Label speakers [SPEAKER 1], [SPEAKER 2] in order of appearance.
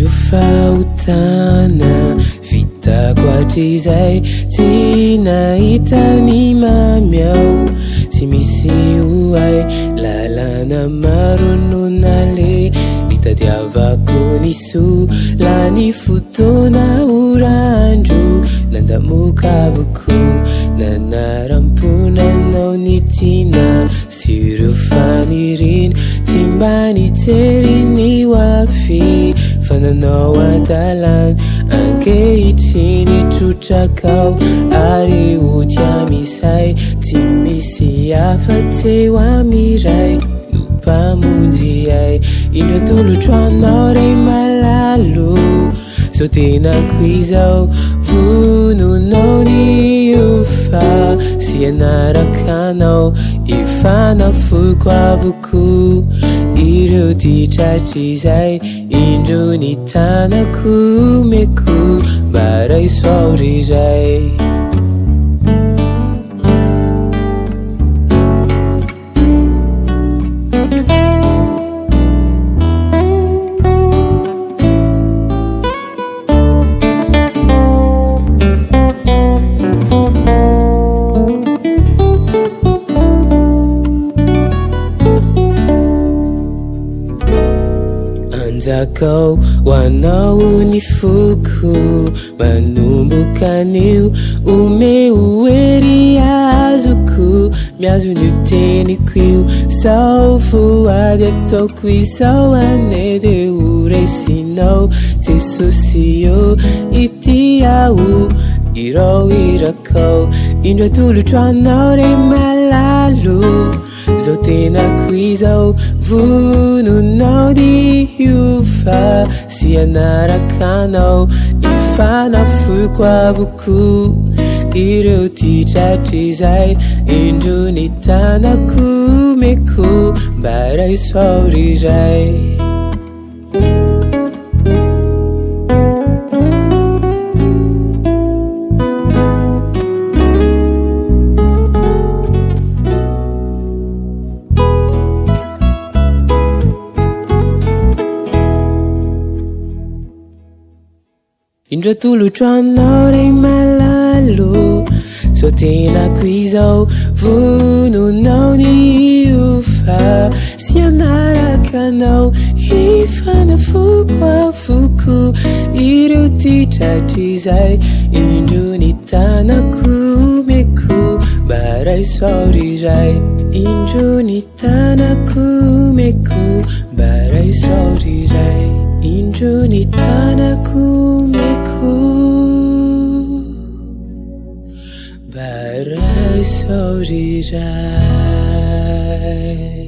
[SPEAKER 1] fautana vitako hatrizay tsy nahita ny mamiao tsy misy oay lalana maro no nale nitadiavako ny sola ny fotoana orandro nandamokavoko nanaramponanao ny tina sy ireo faniriny tsy mba nijery ny wafy fananao adalany ankehitriny trotrakao ary otiamisay tsy misy afa-tseo amiray no mpamonjy ay indro tolotro anao ray malalo so tenako izao vononao ny ofa sy anarakanao ifanafoko avoko ireo ditratrizay indro ny tanako meko mba raisoaoriray anjakao hoanao ny foko manombokanio omeo ery azoko miazo ny teniko io sao voady ataoko izao ane de horesinao jesosy io ity aho irao irakao indro tolotro anao ray malalo zao tenako izao vononao ny ofa sy anarakanao ifanafoko avoko ireo ditratrizay indro ny tanako meko mba raisoaoriray indro tolotro anao ray malalo so tenako izao vononao ny ofa sy anarakanao ifanafoko avoko ireo ditratrizay indro ny tanako meko mba raisoaoriray indro ny tanako meko mba raisoaoriray indro ny tanako meko mba raisoaoriray